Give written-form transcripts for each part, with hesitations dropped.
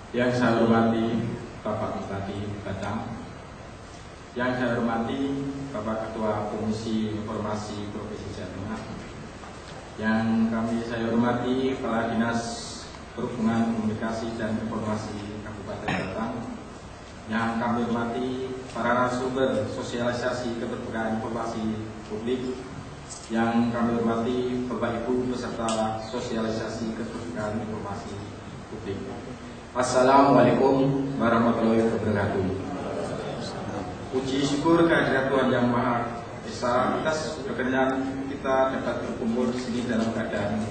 Yang saya hormati Bapak Bupati Batang, yang saya hormati Bapak Ketua Komisi Informasi Provinsi Jawa Tengah, yang saya hormati Kepala Dinas Perhubungan Komunikasi dan Informasi Kabupaten Batang, yang kami hormati para narasumber sosialisasi keterbukaan informasi publik, yang kami hormati Bapak Ibu peserta sosialisasi keterbukaan informasi publik. Assalamualaikum warahmatullahi wabarakatuh. Puji syukur kehadirat Tuhan Yang Maha Esa atas berkenan kita dapat berkumpul di sini dalam keadaan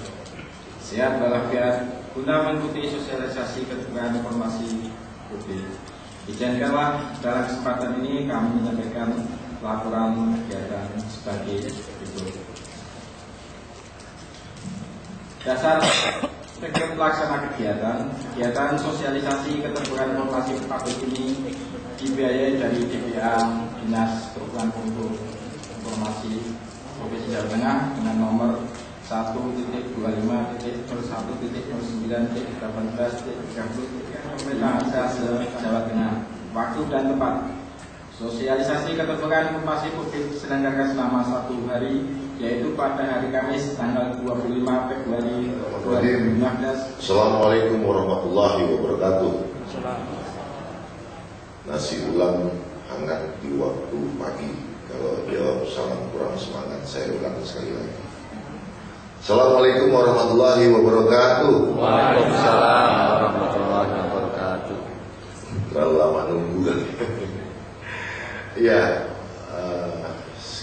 sehat walafiat guna mengikuti sosialisasi keterbukaan informasi publik. Izinkanlah dalam kesempatan ini kami menyampaikan laporan kegiatan sebagai berikut. Dasar pelaksana kegiatan sosialisasi keterbukaan informasi publik ini dibiayai dari DPA Dinas Perhubungan Informasi Provinsi Jawa Tengah dengan nomor 1.25.01.09.18.30 Pemerintah Jawa Tengah. Waktu dan tempat. Sosialisasi keterbukaan informasi publik diselenggarakan selama 1 hari, yaitu pada hari Kamis tanggal 25 Februari 2015. Assalamualaikum warahmatullahi wabarakatuh. Nasi ulam hangat di waktu pagi. Kalau jawab salam kurang semangat, saya ulang sekali lagi. Assalamualaikum warahmatullahi wabarakatuh. Waalaikumsalam warahmatullahi wabarakatuh. Terlalu lama nunggu kan? Ya,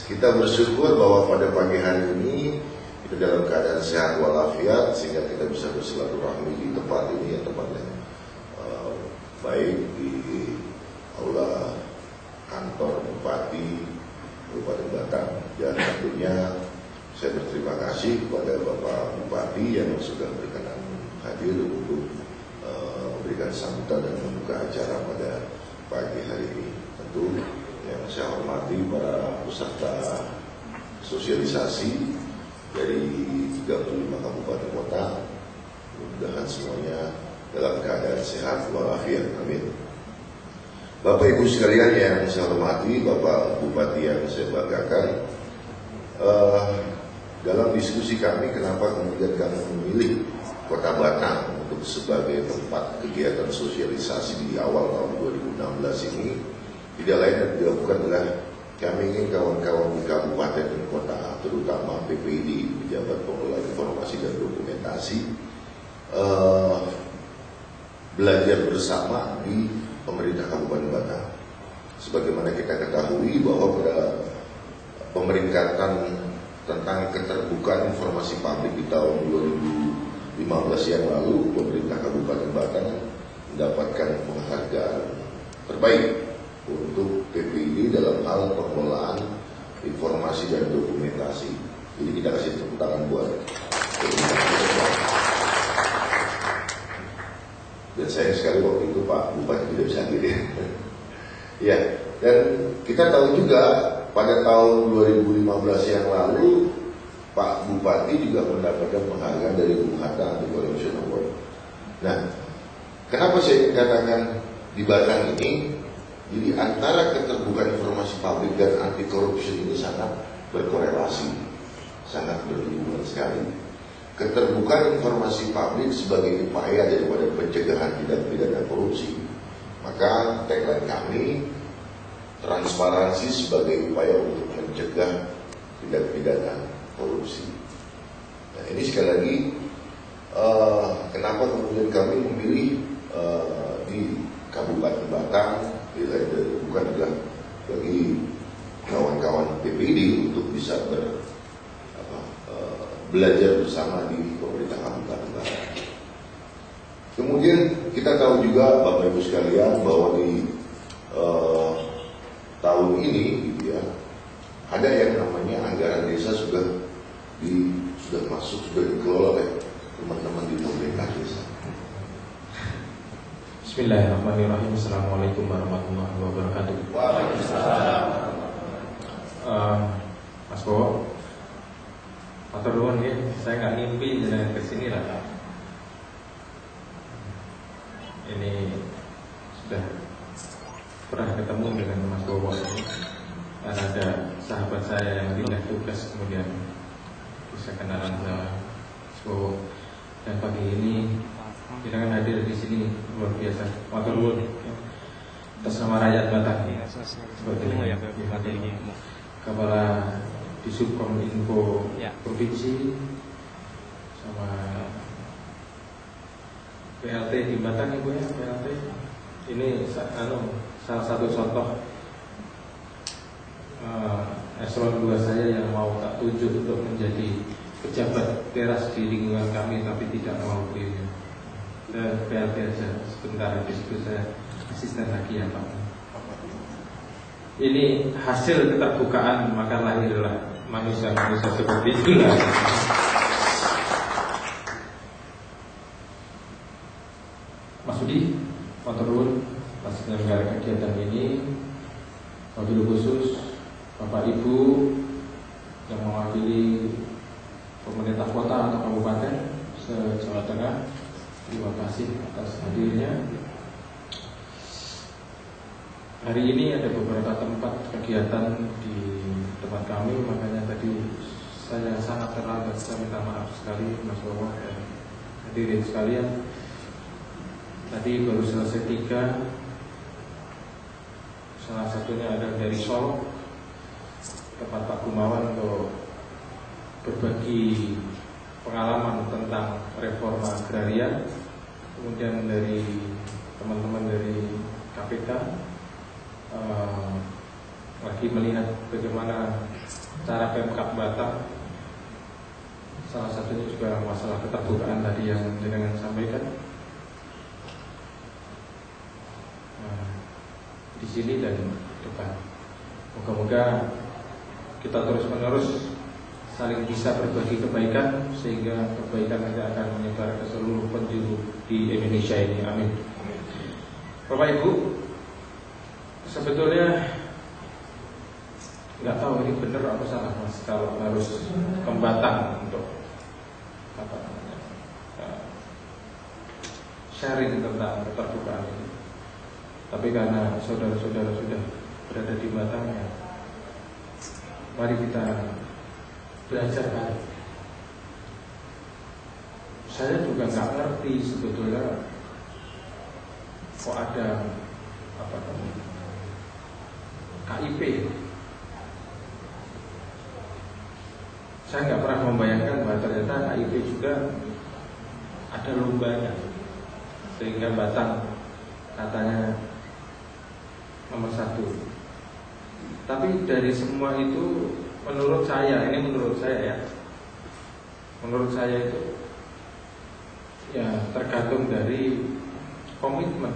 kita bersyukur bahwa pada pagi hari ini kita dalam keadaan sehat walafiat sehingga kita bisa bersilaturahmi di tempat ini, tempat yang baik di aula kantor Bupati Kabupaten Batang. Dan tentunya saya berterima kasih kepada Bapak Bupati yang sudah berkenan hadir untuk memberikan sambutan dan membuka acara pada pagi hari ini. Tentu yang saya hormati para peserta sosialisasi dari 35 kabupaten kota, mudah-mudahan semuanya dalam keadaan sehat walafiat. Amin. Bapak Ibu sekalian yang saya hormati, Bapak Bupati yang saya banggakan, dalam diskusi kami kenapa kemudian kami memilih Kota Batang untuk sebagai tempat kegiatan sosialisasi di awal tahun 2016 ini, tidak lain dan dilakukan adalah kami ingin kawan-kawan di kabupaten dan kota, terutama PPD, Pejabat Pengelola Informasi dan Dokumentasi, belajar bersama di pemerintah Kabupaten Batang. Sebagaimana kita ketahui bahwa pada pemeringkatan tentang keterbukaan informasi publik di tahun 2015 yang lalu, pemerintah Kabupaten Batang mendapatkan penghargaan terbaik untuk PPD dalam hal pengelolaan informasi dan dokumentasi. Jadi kita kasih tepuk tangan buat dan sayang sekali waktu itu Pak Bupati tidak bisa hadir. Ya, dan kita tahu juga pada tahun 2015 yang lalu Pak Bupati juga mendapatkan penghargaan dari Bung Hatta Anti Corruption Award. Nah, kenapa saya katakan di Batang ini? Jadi antara keterbukaan informasi publik dan anti korupsi ini sangat berkorelasi, sangat berhubungan sekali. Keterbukaan informasi publik sebagai upaya daripada pencegahan tindak pidana korupsi. Maka tagline kami, transparansi sebagai upaya untuk mencegah tindak pidana korupsi. Nah ini sekali lagi, kenapa kemudian kami memilih di Kabupaten Batang, bukan adalah bagi kawan-kawan PPD untuk bisa belajar bersama di pemerintah Kabupaten Batang. Kemudian kita tahu juga Bapak Ibu sekalian bahwa di tahun ini gitu ya, ada yang namanya anggaran desa sudah masuk, sudah dikelola oleh teman-teman di pemerintah desa. Bismillahirrahmanirrahim. Assalamualaikum warahmatullahi wabarakatuh. Waalaikumsalam. Mas Bowo, matur nuwun nggih, saya nggak ngimpi jenengan kesini lah. ini sudah pernah ketemu dengan Mas Bowo ini. Karena ada sahabat saya yang pindah tugas, kemudian bisa kenalan sama Mas Bowo. Dan pagi ini kita kan hadir di sini luar biasa. Matur nuwun atas nama rakyat Batak. Seperti Kepala Disubkominfo Provinsi sama PLT di Batak, Ibu ya, PLT. Ini salah satu contoh eselon 2 saya yang mau tak tunjuk untuk menjadi pejabat teras di lingkungan kami, tapi tidak mau beliau. PLT aja sebentar, di situ saya asisten lagi ya Pak. Ini hasil keterbukaan, maka lahirlah manusia-manusia seperti itulah. Mas Budi, matur nuwun atas penyelenggara kegiatan ini. Wabil khusus Bapak Ibu yang mewakili pemerintah kota atau kabupaten se-Jawa Tengah, terima kasih atas hadirnya. Hari ini ada beberapa tempat kegiatan di tempat kami, makanya tadi saya sangat terlambat. Saya minta maaf sekali Mas Bowo dan hadirin sekalian. Tadi baru selesai 3. Salah satunya ada dari Solo, tempat Pak Gumawan untuk berbagi pengalaman tentang reforma agraria. Kemudian dari teman-teman dari KPK lagi melihat bagaimana cara Pemkab Batak. Salah satunya juga masalah keterbukaan tadi yang jenengan sampaikan. Di sini dan depan. Moga-moga kita terus-menerus saling bisa berbagi kebaikan, sehingga kebaikan nanti akan menyebar ke seluruh penjuru di Indonesia ini. Amin. Bapak Ibu, sebetulnya nggak tahu ini benar atau salah Mas, kalau harus Batak untuk sharing tentang keterbukaan ini. Tapi karena saudara-saudara sudah berada di Bataknya, mari kita belajar kan. Saya juga nggak ngerti sebetulnya kok ada KIP. Saya nggak pernah membayangkan bahwa ternyata KIP juga ada lombanya, sehingga Batak katanya nomor 1. Tapi dari semua itu, menurut saya itu ya tergantung dari komitmen.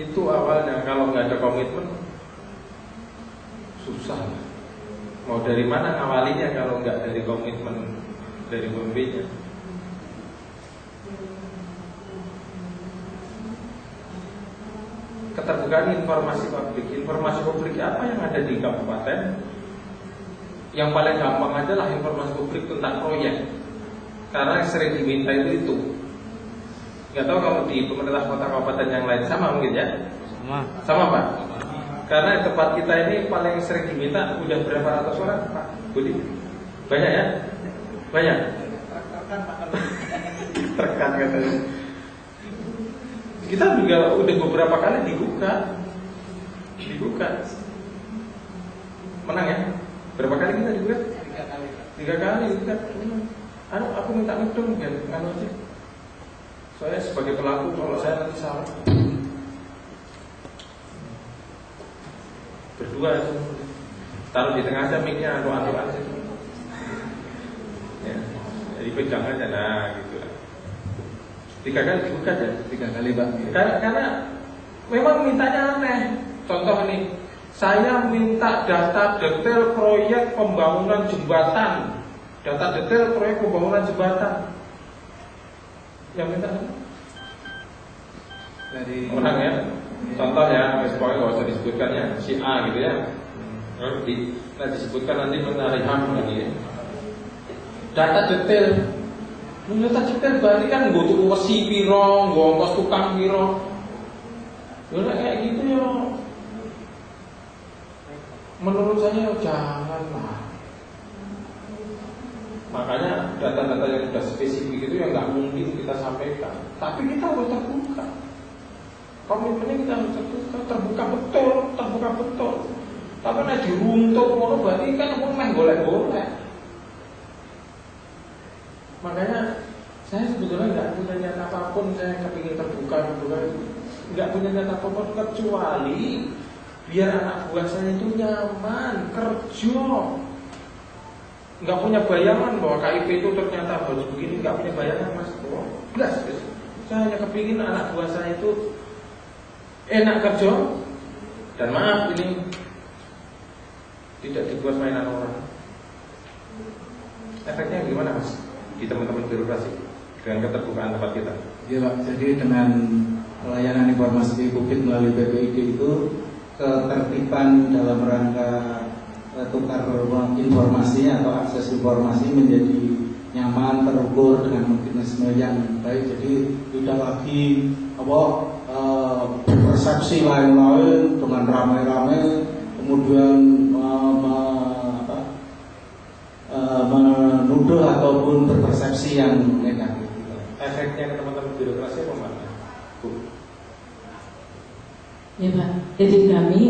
Itu awalnya, kalau nggak ada komitmen susah. Mau dari mana ngawalinya kalau nggak dari komitmen dari pemimpinnya? Keterbukaan informasi publik apa yang ada di kabupaten? Yang paling gampang adalah informasi publik tentang proyek, karena yang sering diminta itu. Nggak tahu kalau di pemerintah kota kabupaten yang lain sama mungkin ya? Sama Pak. Karena tempat kita ini paling sering diminta udah berapa ratus orang Pak Budi? Banyak ya? Banyak. Rekan katanya. Kita juga udah beberapa kali digugat. Menang ya? Berapa kali kita digugat? 3 kali digugat. Aku minta ngedung ya, aja. Saya sebagai pelaku, kalau saya nanti salah. Berdua itu. Taruh di tengah aja mic-nya, anu aja. Ya, jadi pegang aja, nah gitu. 3 kali digugat ya, 3 kali Bang. Karena memang mintanya aneh. Contoh nih, saya minta data detail proyek pembangunan jembatan. Data detail proyek pembangunan jembatan. Yang minta dari orang ya. Contoh ya, pokoknya nggak usah disebutkan ya, si A gitu ya. Disebutkan nanti mentari HAM lagi ya. Data detail. Menurut cipta berarti kan nggo tuku wesi piro, nggo ongkos tukang piro. Yo kayak gitu ya. Menurut saya janganlah. Makanya data-data yang sudah spesifik itu yang nggak mungkin kita sampaikan. Tapi kita harus terbuka. Komitmennya kita harus terbuka betul. Tapi nek diruntuh ngono berarti kan wong meh golek-golek. Makanya saya sebetulnya nggak punya niat apapun, saya kepingin terbuka, nggak punya niat apapun kecuali biar anak buah saya itu nyaman kerja. Nggak punya bayangan bahwa KIP itu ternyata harus begini, nggak punya bayangan mas. Jelas, saya hanya kepingin anak buah saya itu enak kerja. Dan maaf ini tidak dibuat mainan orang. Efeknya gimana mas di teman-teman birokrasi dengan keterbukaan tempat kita? Ya Pak, jadi dengan pelayanan informasi publik melalui BPID itu ketertiban dalam rangka tukar informasi atau akses informasi menjadi nyaman, terukur dengan mekanisme yang baik. Jadi tidak lagi persepsi lain-lain dengan ramai-ramai kemudian menuduh ataupun berpersepsi yang negatif. Efeknya ke teman-teman birokrasi apa mana? Bu? Ya Pak, jadi kami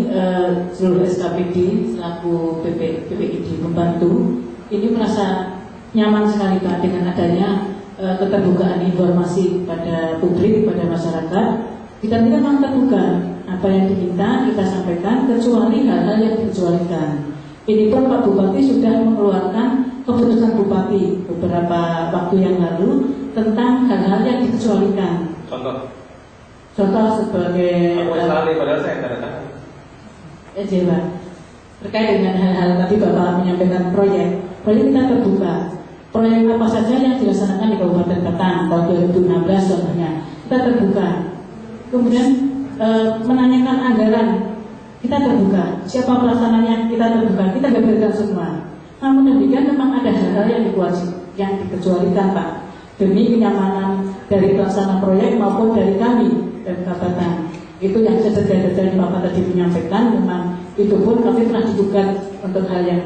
seluruh SKPD selaku BPID membantu ini merasa nyaman sekali Pak dengan adanya keterbukaan informasi pada publik, pada masyarakat. Kita memang terbuka, apa yang diminta kita sampaikan kecuali hal-hal yang dikecualikan. Ini pun Pak Bupati sudah mengeluarkan keputusan Bupati beberapa waktu yang lalu tentang hal-hal yang dikecualikan. Contoh sebagai padahal saya tanda tangan. Pak, terkait dengan hal-hal tadi Bapak menyampaikan proyek kita terbuka. Proyek apa saja yang dilaksanakan di Kabupaten Batang tahun 2016 contohnya kita terbuka. Kemudian menanyakan anggaran kita terbuka. Siapa pelaksananya kita terbuka. Kita beberkan semua. Namun demikian memang ada hal-hal yang dikecualikan Pak demi kenyamanan dari pelaksana proyek maupun dari kami dan Batang. Itu yang sedetail-detail Bapak tadi menyampaikan. Memang itu pun kami pernah digugat untuk hal yang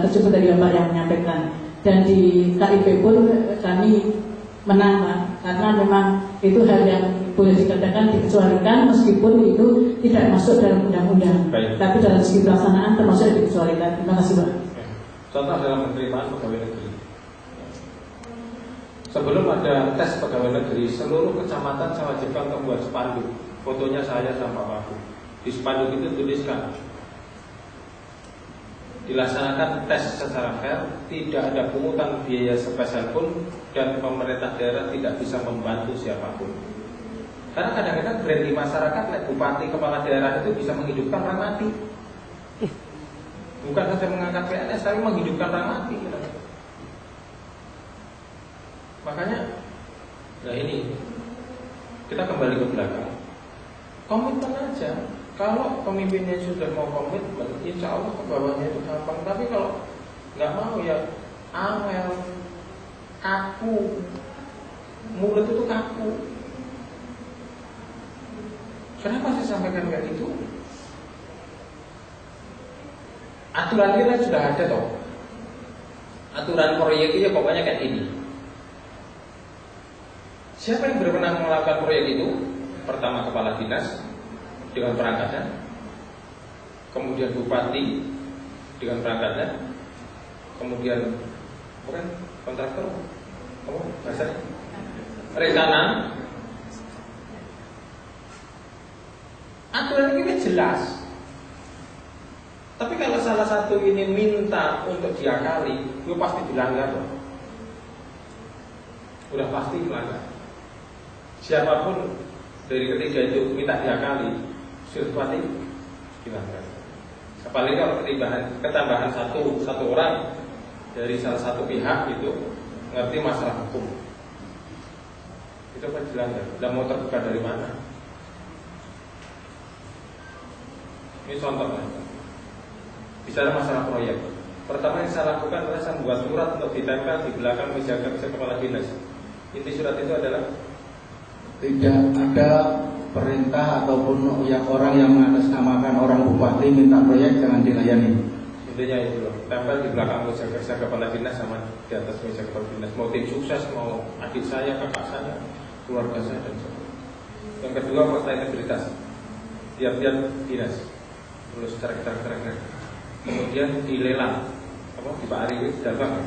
tersebut tadi Bapak yang menyampaikan. Dan di KIP pun kami menang Pak, karena memang itu hal yang boleh dikatakan dikecualikan meskipun itu tidak masuk dalam undang-undang. Tapi dalam segi pelaksanaan termasuk dikecualikan. Terima kasih Pak. Contoh dalam penerimaan pegawai negeri. Sebelum ada tes pegawai negeri, seluruh kecamatan saya wajibkan untuk membuat spanduk. Fotonya saya sama Pak Wagub. Di spanduk itu tuliskan dilaksanakan tes secara fair, tidak ada pungutan biaya sepeser pun, dan pemerintah daerah tidak bisa membantu siapapun. Karena kadang-kadang brand di masyarakat, bupati, kepala daerah itu bisa menghidupkan orang mati. Bukan saja mengangkat PNS, tapi menghidupkan orang mati. Makanya, nah ini kita kembali ke belakang. Komitmen aja. Kalau pemimpinnya sudah mau komitmen, insya Allah ke bawahnya itu gampang. Tapi kalau nggak mau ya angel, kaku, mulut itu kaku. Kenapa saya sampaikan kayak gitu? Aturan kita sudah ada toh. Aturan proyek itu pokoknya kayak ini. Siapa yang berwenang melakukan proyek itu? Pertama kepala dinas dengan perangkatnya, kemudian bupati dengan perangkatnya, kemudian bukan kontraktor, bahasanya rencana. Aturan ini jelas. Tapi kalau salah satu ini minta untuk diakali, itu pasti dilanggar loh. Udah pasti dilanggar. Siapapun dari ketiga itu minta diakali, pasti dilanggar. Apalagi kalau ketambahan satu orang dari salah satu pihak itu ngerti masalah hukum, itu pasti dilanggar. Dan mau terbuka dari mana? Ini contohnya. Bicara masalah proyek. Pertama yang saya lakukan adalah saya membuat surat untuk ditempel di belakang meja kerja kepala dinas. Inti surat itu adalah tidak ada perintah ataupun yang orang yang mengatasnamakan orang bupati minta proyek jangan dilayani. intinya itu loh, tempel di belakang meja kerja kepala dinas sama di atas meja kepala dinas. Mau tim sukses, mau adik saya, kakak saya, keluarga saya dan sebagainya. Yang kedua fakta integritas, tiap-tiap dinas terus secara kita. Kemudian dilelang, apa di Pak Ari Darbang,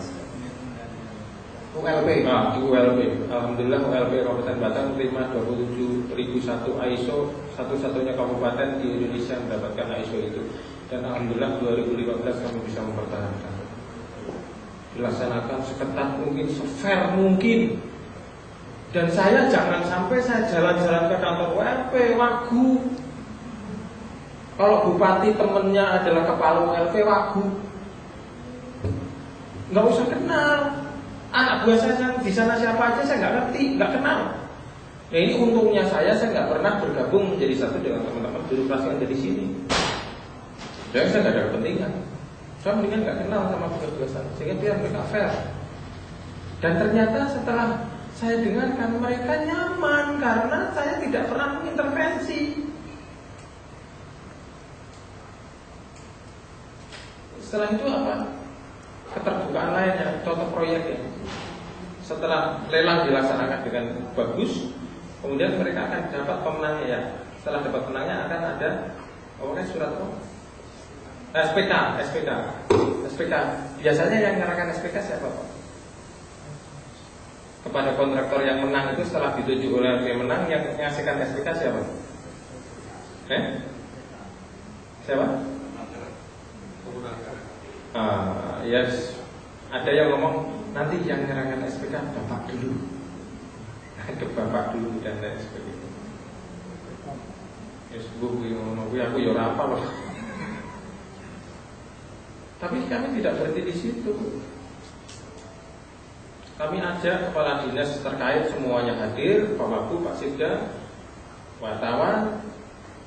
ULP. Nah, di ULP. Alhamdulillah ULP Kabupaten Batang terima 27.001 ISO, satu-satunya kabupaten di Indonesia mendapatkan ISO itu. Dan alhamdulillah 2015 kami bisa mempertahankan. Dilaksanakan seketat mungkin, sefair mungkin. Dan saya jangan sampai saya jalan-jalan ke kantor ULP wagu. Kalau bupati temennya adalah kepala ULP wagu, nggak usah kenal. Anak buah saya di sana siapa aja saya nggak ngerti, nggak kenal. Ya ini untungnya saya nggak pernah bergabung menjadi satu dengan teman-teman birokrasi yang ada di sini. Dan saya nggak ada kepentingan. Saya mendingan nggak kenal sama petugas sana, sehingga biar mereka fair. Dan ternyata setelah saya dengarkan mereka nyaman karena saya tidak pernah mengintervensi. Setelah itu apa? Keterbukaan lainnya, contoh proyeknya. Setelah lelang dilaksanakan dengan bagus, kemudian mereka akan dapat pemenangnya ya. Setelah dapat pemenangnya akan ada surat apa? SPK. Biasanya yang menyerahkan SPK siapa Pak? Kepada kontraktor yang menang itu setelah ditunjuk oleh yang menang, yang mengasihkan SPK siapa? Siapa? Yes. Ada yang ngomong nanti yang menyerahkan SPK bapak dulu, ke bapak dulu dan lain sebagainya. Yes, bu, aku ya apa loh. Tapi kami tidak berhenti di situ. Kami ajak kepala dinas terkait semuanya hadir, Pak Wagu, Pak Sikda, wartawan,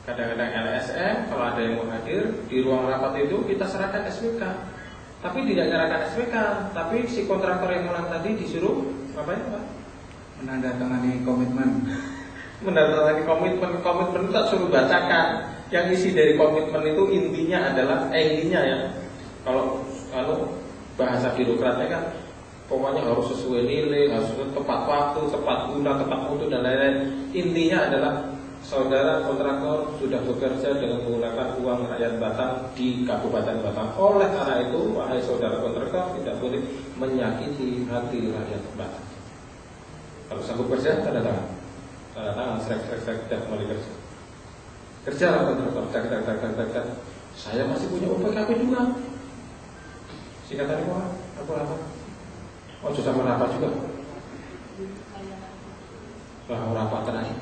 kadang-kadang LSM, kalau ada yang mau hadir di ruang rapat itu kita serahkan SPK. Tapi tidak menyerahkan SPK, tapi si kontraktor yang menang tadi disuruh ngapain Pak? Menandatangani komitmen. Menandatangani komitmen itu tak suruh bacakan. Yang isi dari komitmen itu intinya adalah intinya ya. Kalau bahasa birokratnya kan pokoknya harus sesuai nilai, harus tepat waktu, tepat guna, tepat mutu dan lain-lain. Intinya adalah saudara kontraktor sudah bekerja dengan menggunakan uang rakyat Batang di Kabupaten Batang. Oleh karena itu, wahai saudara kontraktor, tidak boleh menyakiti hati rakyat Batang. Kalau sanggup kerja, tanda tangan, strek, dan kembali kerja. Kerjalah kontraktor, tak. Saya masih punya UPKP juga. Singkatannya apa? Oh, sudah merapat juga. Rapat terakhir.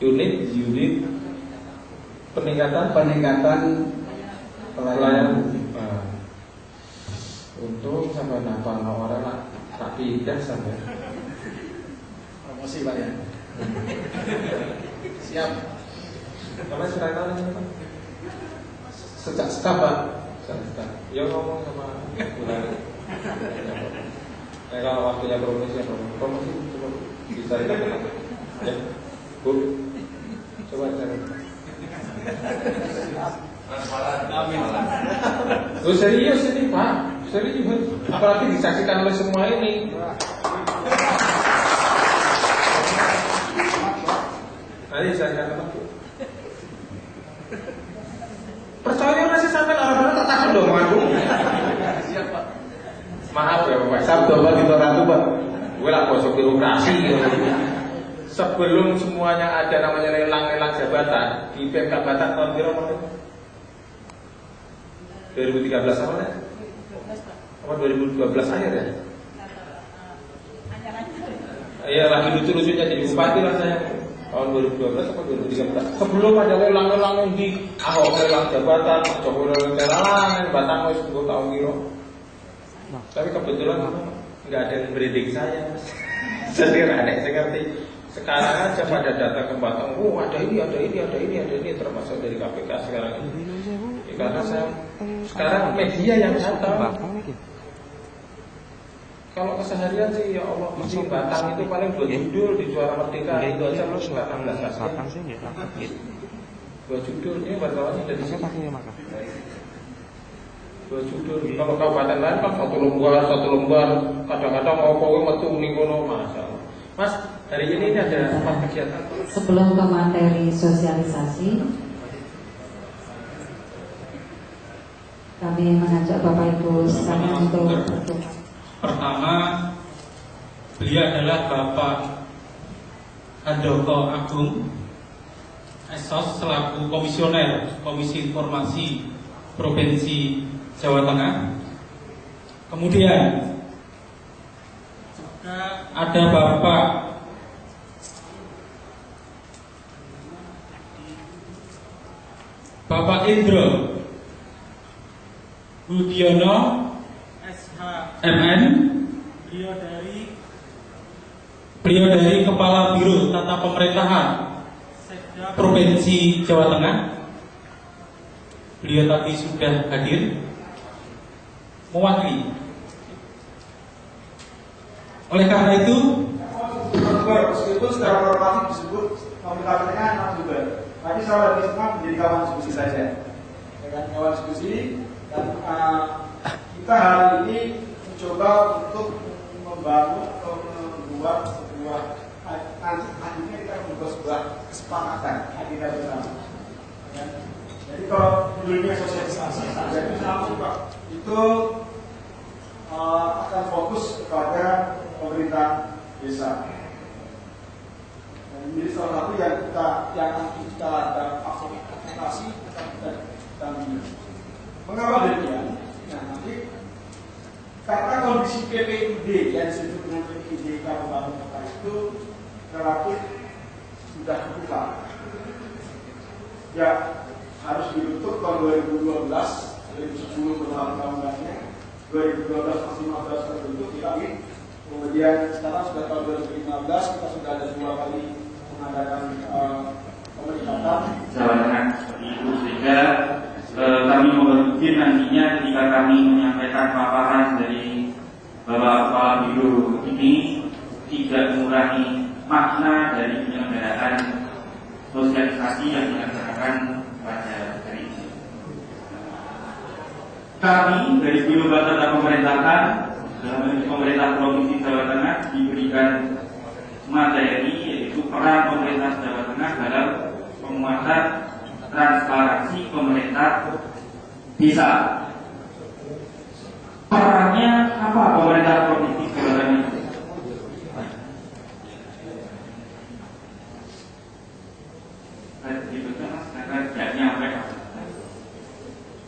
Unit peningkatan pelayanan. Untuk sampai napal orang tak pindah sampai Promosi Pak ya. Siap. Namanya surat tahun ini Pak? Sejak staf Pak. Ya ngomong sama Bulari. Kalau waktunya promosi coba bisa dikatakan. Ya, Bu, coba cari. Lu serius ini Pak, serius. Apalagi disaksikan oleh semua ini. Nanti saya katakan Bu. Percaya nggak sih sampai orang-orang tak takut dong aku. Siap Pak. Maaf ya Bapak. Sabtu Pak di Toronto Pak. Gue lah bosok birokrasi gitu. Sebelum semuanya ada namanya lelang jabatan di PMK Batang tahun berapa? 2013 awalnya? Apa 2012 akhir ya? Iya lagi lucu-lucunya jadi bupati lah saya. Tahun 2012 atau 2013. Sebelum ada lelang-lelang di Ahok lelang jabatan, Jokowi lelang jabatan, Batang wis 10 tahun kilo. Tapi kebetulan nggak ada yang beridik saya. Jadi aneh saya ngerti. Sekarang aja pada datang ke Batang, ada ini, termasuk dari KPK sekarang ini. karena sekarang media yang datang. Kalau keseharian sih ya Allah, mesti Batang itu paling 2 judul di Suara Merdeka itu aja lu suka 16 kali. 2 judul ini wartawannya dari sini. 2 judul. Kalau kabupaten lain kan satu lembar, kadang-kadang mau kowe metu ning kono masalah. Mas, hari ini ada apa kegiatan? Sebelum ke materi sosialisasi, kami mengajak Bapak Ibu sekalian untuk berdoa. Pertama, beliau adalah Bapak Handoko Agung Esos selaku komisioner Komisi Informasi Provinsi Jawa Tengah. Kemudian juga ada Bapak Indro Budiono MN, beliau dari Kepala Biro Tata Pemerintahan Provinsi Jawa Tengah. Beliau tadi sudah hadir mewakili. Oleh karena itu, meskipun secara normatif disebut komunikasinya enak juga. Tapi saya lebih senang menjadi kawan diskusi saja. Dengan kawan diskusi dan kita hari ini mencoba untuk membangun atau membuat sebuah akhirnya kita membuat sebuah kesepakatan agenda bersama. Jadi kalau dunia sosialisasi jadi sama Pak itu akan fokus kepada pemerintah desa. Dan ini salah satu yang kita ada akselerasi dan mengapa demikian? Nah nanti karena kondisi PPID yang disebut dengan PPID Kabupaten Kota itu relatif sudah cukup lama. Ya harus dibentuk tahun 2012, 2010 bertahun-tahunnya, 2012 masih 15 terbentuk kami. Kemudian sekarang sudah tahun 2015 kita sudah ada 2 kali mengadakan pemerintah Jawa Tengah seperti itu, sehingga kami mungkin nantinya ketika kami menyampaikan paparan dari Bapak Kepala Biro ini tidak mengurangi makna dari penyelenggaraan sosialisasi yang dilaksanakan pada hari ini. Kami dari Biro Tata Pemerintahan dalam pemerintah Provinsi Jawa Tengah diberikan materi yaitu peran pemerintah Jawa Tengah dalam penguatan transparansi pemerintah desa. Perannya apa pemerintah Provinsi Jawa Tengah?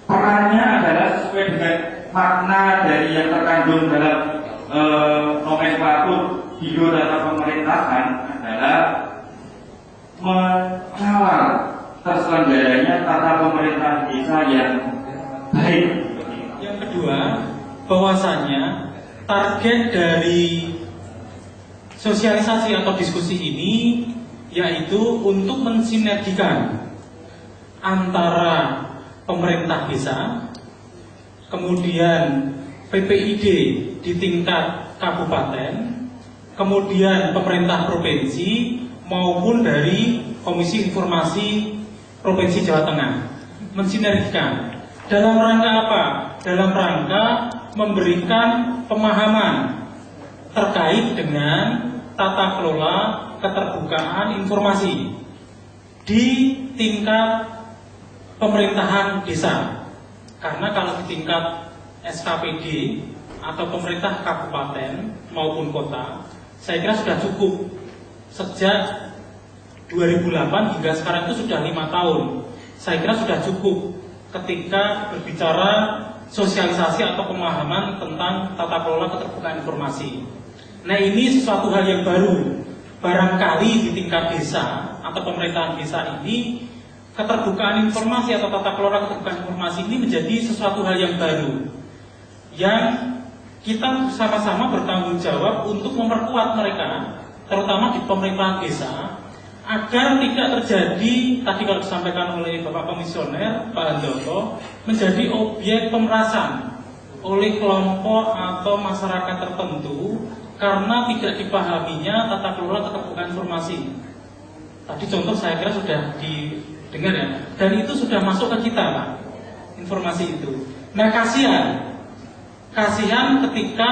Perannya adalah sesuai dengan makna dari yang terkandung dalam nomenklatur Biro Tata Pemerintahan adalah mengawal terselenggaranya tata pemerintahan desa yang baik. Yang kedua, bahwasanya target dari sosialisasi atau diskusi ini yaitu untuk mensinergikan antara pemerintah desa, kemudian PPID di tingkat kabupaten, kemudian pemerintah provinsi maupun dari Komisi Informasi Provinsi Jawa Tengah, mensinergikan. Dalam rangka apa? Dalam rangka memberikan pemahaman terkait dengan tata kelola keterbukaan informasi di tingkat pemerintahan desa. Karena kalau di tingkat SKPD atau pemerintah kabupaten maupun kota, saya kira sudah cukup. Sejak 2008 hingga sekarang itu sudah 5 tahun. Saya kira sudah cukup ketika berbicara sosialisasi atau pemahaman tentang tata kelola keterbukaan informasi. Nah, ini sesuatu hal yang baru. Barangkali di tingkat desa atau pemerintahan desa ini keterbukaan informasi atau tata kelola keterbukaan informasi ini menjadi sesuatu hal yang baru yang kita bersama-sama bertanggung jawab untuk memperkuat mereka, terutama di pemerintahan desa, agar tidak terjadi tadi kalau disampaikan oleh Bapak Komisioner Pak Handoko menjadi objek pemerasan oleh kelompok atau masyarakat tertentu karena tidak dipahaminya tata kelola keterbukaan informasi. Tadi contoh saya kira sudah didengar ya, dan itu sudah masuk ke kita Pak, informasi itu. Nah kasihan ketika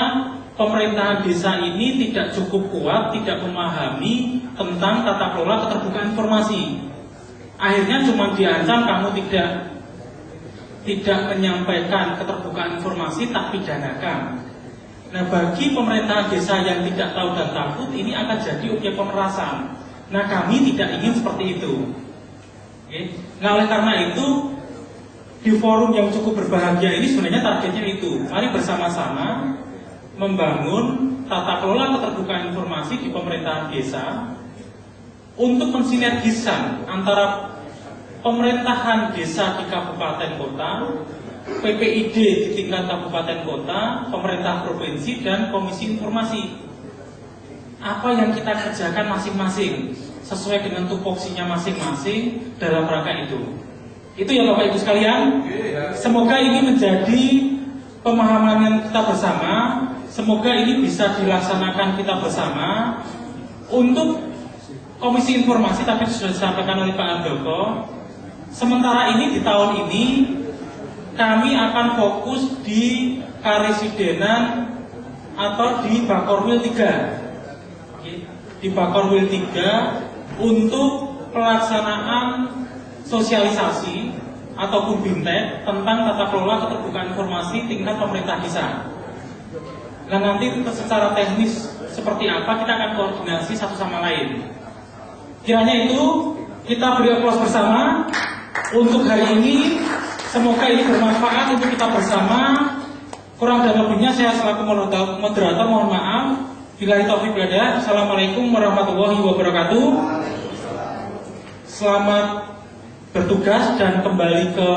pemerintahan desa ini tidak cukup kuat, tidak memahami tentang tata kelola keterbukaan informasi. Akhirnya cuma diancam kamu tidak menyampaikan keterbukaan informasi tak pidanakan. Nah bagi pemerintahan desa yang tidak tahu dan takut ini akan jadi objek pemerasan. Nah kami tidak ingin seperti itu. Oke. Nah oleh karena itu di forum yang cukup berbahagia ini sebenarnya targetnya itu. Mari bersama-sama membangun tata kelola keterbukaan informasi di pemerintahan desa untuk mensinergiskan antara pemerintahan desa di kabupaten kota, PPID di tingkat kabupaten kota, pemerintah provinsi dan komisi informasi. Apa yang kita kerjakan masing-masing sesuai dengan tupoksinya masing-masing dalam rangka itu. Itu ya Bapak Ibu sekalian. Semoga ini menjadi pemahaman kita bersama. Semoga ini bisa dilaksanakan kita bersama. Untuk komisi informasi tapi sudah disampaikan oleh Pak Handoko. Sementara ini di tahun ini kami akan fokus di Karesidenan atau di Bakorwil 3. Di Bakorwil 3 untuk pelaksanaan sosialisasi ataupun BIMTEK tentang tata kelola keterbukaan informasi tingkat pemerintah desa. Dan nanti secara teknis seperti apa kita akan koordinasi satu sama lain. Kiranya itu kita beri aplaus bersama untuk hari ini. Semoga ini bermanfaat untuk kita bersama. Kurang dan lebihnya saya selaku moderator mohon maaf. Billahi taufiq wal hidayah. Assalamualaikum warahmatullahi wabarakatuh. Selamat bertugas dan kembali ke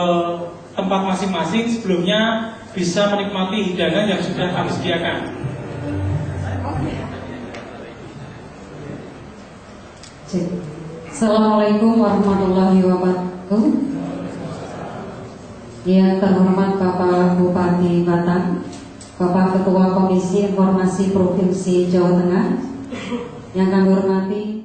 tempat masing-masing. Sebelumnya bisa menikmati hidangan yang sudah kami sediakan. Assalamualaikum warahmatullahi wabarakatuh. Yang terhormat Bapak Bupati Batang, Bapak Ketua Komisi Informasi Provinsi Jawa Tengah, yang kami hormati